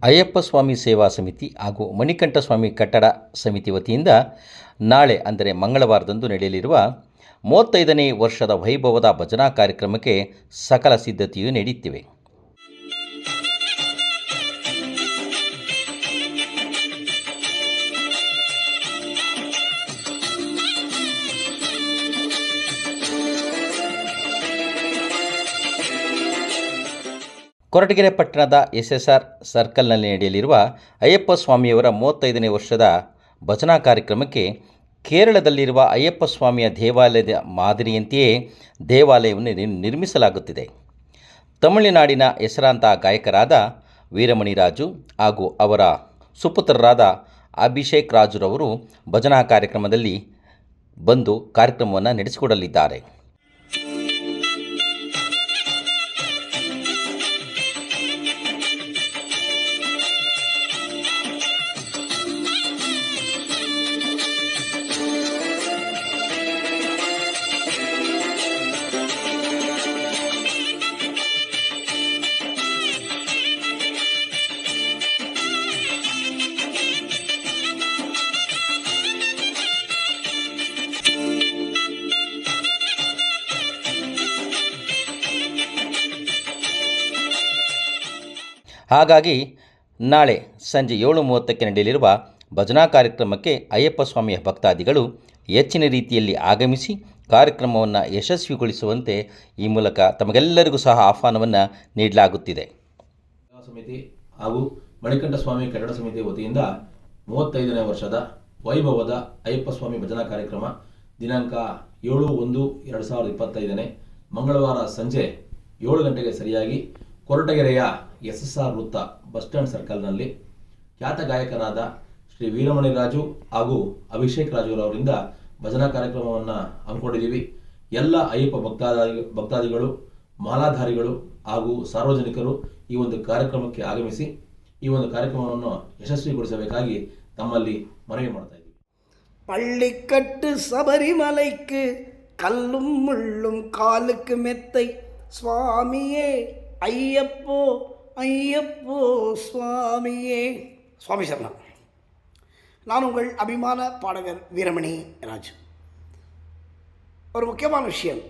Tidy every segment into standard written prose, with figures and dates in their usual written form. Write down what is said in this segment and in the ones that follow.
ಅಯ್ಯಪ್ಪ ಸ್ವಾಮಿ ಸೇವಾ ಸಮಿತಿ ಹಾಗೂ ಮಣಿಕಂಠ ಸ್ವಾಮಿ ಕಟ್ಟಡ ಸಮಿತಿ ವತಿಯಿಂದ ನಾಳೆ ಅಂದರೆ ಮಂಗಳವಾರದಂದು ನಡೆಯಲಿರುವ 35ನೇ ವರ್ಷದ ವೈಭವದ ಭಜನಾ ಕಾರ್ಯಕ್ರಮಕ್ಕೆ ಸಕಲ ಸಿದ್ಧತೆಯು ನಡೆಯುತ್ತಿವೆ. ಕೊರಟಗೆರೆ ಪಟ್ಟಣದ SSR ಸರ್ಕಲ್ನಲ್ಲಿ ನಡೆಯಲಿರುವ ಅಯ್ಯಪ್ಪ ಸ್ವಾಮಿಯವರ 35ನೇ ವರ್ಷದ ಭಜನಾ ಕಾರ್ಯಕ್ರಮಕ್ಕೆ ಕೇರಳದಲ್ಲಿರುವ ಅಯ್ಯಪ್ಪ ಸ್ವಾಮಿಯ ದೇವಾಲಯದ ಮಾದರಿಯಂತೆಯೇ ದೇವಾಲಯವನ್ನು ನಿರ್ಮಿಸಲಾಗುತ್ತಿದೆ. ತಮಿಳುನಾಡಿನ ಹೆಸರಾಂತ ಗಾಯಕರಾದ ವೀರಮಣಿ ರಾಜು ಹಾಗೂ ಅವರ ಸುಪುತ್ರರಾದ ಅಭಿಷೇಕ್ ರಾಜುರವರು ಭಜನಾ ಕಾರ್ಯಕ್ರಮದಲ್ಲಿ ಬಂದು ಕಾರ್ಯಕ್ರಮವನ್ನು ನಡೆಸಿಕೊಡಲಿದ್ದಾರೆ. ಹಾಗಾಗಿ ನಾಳೆ ಸಂಜೆ 7:30ಕ್ಕೆ ನಡೆಯಲಿರುವ ಭಜನಾ ಕಾರ್ಯಕ್ರಮಕ್ಕೆ ಅಯ್ಯಪ್ಪ ಸ್ವಾಮಿಯ ಭಕ್ತಾದಿಗಳು ಹೆಚ್ಚಿನ ರೀತಿಯಲ್ಲಿ ಆಗಮಿಸಿ ಕಾರ್ಯಕ್ರಮವನ್ನು ಯಶಸ್ವಿಗೊಳಿಸುವಂತೆ ಈ ಮೂಲಕ ತಮಗೆಲ್ಲರಿಗೂ ಸಹ ಆಹ್ವಾನವನ್ನು ನೀಡಲಾಗುತ್ತಿದೆ. ಸಮಿತಿ ಹಾಗೂ ಮಣಿಕಂಠ ಸ್ವಾಮಿ ಕಟ್ಟಡ ಸಮಿತಿ ವತಿಯಿಂದ 35ನೇ ವರ್ಷದ ವೈಭವದ ಅಯ್ಯಪ್ಪ ಸ್ವಾಮಿ ಭಜನಾ ಕಾರ್ಯಕ್ರಮ ದಿನಾಂಕ 7/1/2025 ಮಂಗಳವಾರ ಸಂಜೆ 7 ಗಂಟೆಗೆ ಸರಿಯಾಗಿ ಕೊರಟಗೆರೆಯ SSR ವೃತ್ತ ಬಸ್ ಸ್ಟ್ಯಾಂಡ್ ಸರ್ಕಲ್ನಲ್ಲಿ ಖ್ಯಾತ ಗಾಯಕರಾದ ಶ್ರೀ ವೀರಮಣಿ ರಾಜು ಹಾಗೂ ಅಭಿಷೇಕ್ ರಾಜುರವರಿಂದ ಭಜನಾ ಕಾರ್ಯಕ್ರಮವನ್ನು ಹಮ್ಮಿಕೊಂಡಿದ್ದೀವಿ. ಎಲ್ಲ ಅಯ್ಯಪ್ಪ ಭಕ್ತಾದಿಗಳು, ಮಾಲಾಧಾರಿಗಳು ಹಾಗೂ ಸಾರ್ವಜನಿಕರು ಈ ಒಂದು ಕಾರ್ಯಕ್ರಮಕ್ಕೆ ಆಗಮಿಸಿ ಈ ಒಂದು ಕಾರ್ಯಕ್ರಮವನ್ನು ಯಶಸ್ವಿಗೊಳಿಸಬೇಕಾಗಿ ತಮ್ಮಲ್ಲಿ ಮನವಿ ಮಾಡ್ತಾ ಇದ್ದೀವಿ. பள்ளிக்கட்டு சபரிமலைக்கு கல்லும் முள்ளும் காலுக்கு மெத்தை சுவாமியே ஐயப்போ ஐயப்போ சுவாமியே. சுவாமி சரணம். நான் உங்கள் அபிமான பாடகர் வீரமணி ராஜு. ஒரு முக்கியமான விஷயம்,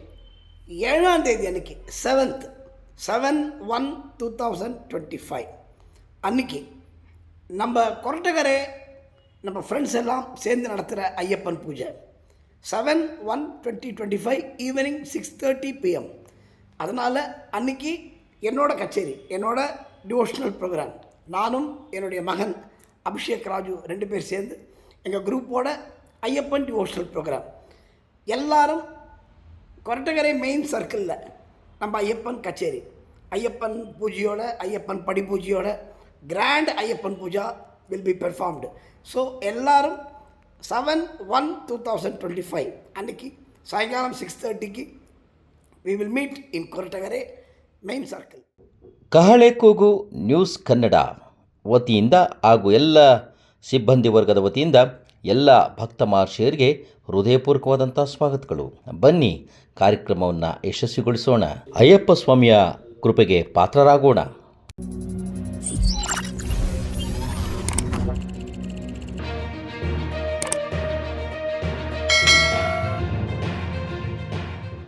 7ஆம் தேதி அன்னைக்கு 7/1/2025 அன்னைக்கு நம்ம கொரட்டகரை நம்ம ஃப்ரெண்ட்ஸ் எல்லாம் சேர்ந்து நடத்துகிற ஐயப்பன் பூஜை 7/1/2025 ஈவினிங் 6:30 PM. அதனால் அன்றைக்கி என்னோட கச்சேரி, என்னோட டிவோஷனல் ப்ரோக்ராம், நானும் என்னுடைய மகன் அபிஷேக் ராஜு 2 பேர் சேர்ந்து எங்கள் குரூப்போட ஐயப்பன் டிவோஷனல் ப்ரோக்ராம். எல்லாரும் கொரட்டகரை மெயின் சர்க்கிளில் நம்ம ஐயப்பன் கச்சேரி, ஐயப்பன் பூஜையோட, ஐயப்பன் படி பூஜையோட grand Ayyappan puja will be performed. So எல்லோரும் 7/1/2025 அன்றைக்கி சாயங்காலம் 6:30க்கு we will meet in Koratagere main circle. ಕಹಳೆ ಕೂಗು ನ್ಯೂಸ್ ಕನ್ನಡ ವತಿಯಿಂದ ಹಾಗೂ ಎಲ್ಲ ಸಿಬ್ಬಂದಿ ವರ್ಗದ ವತಿಯಿಂದ ಎಲ್ಲ ಭಕ್ತ ಮಹಾಶಯರಿಗೆ ಹೃದಯಪೂರ್ವಕವಾದಂಥ ಸ್ವಾಗತಗಳು. ಬನ್ನಿ ಕಾರ್ಯಕ್ರಮವನ್ನು ಯಶಸ್ವಿಗೊಳಿಸೋಣ, ಅಯ್ಯಪ್ಪ ಸ್ವಾಮಿಯ ಕೃಪೆಗೆ ಪಾತ್ರರಾಗೋಣ.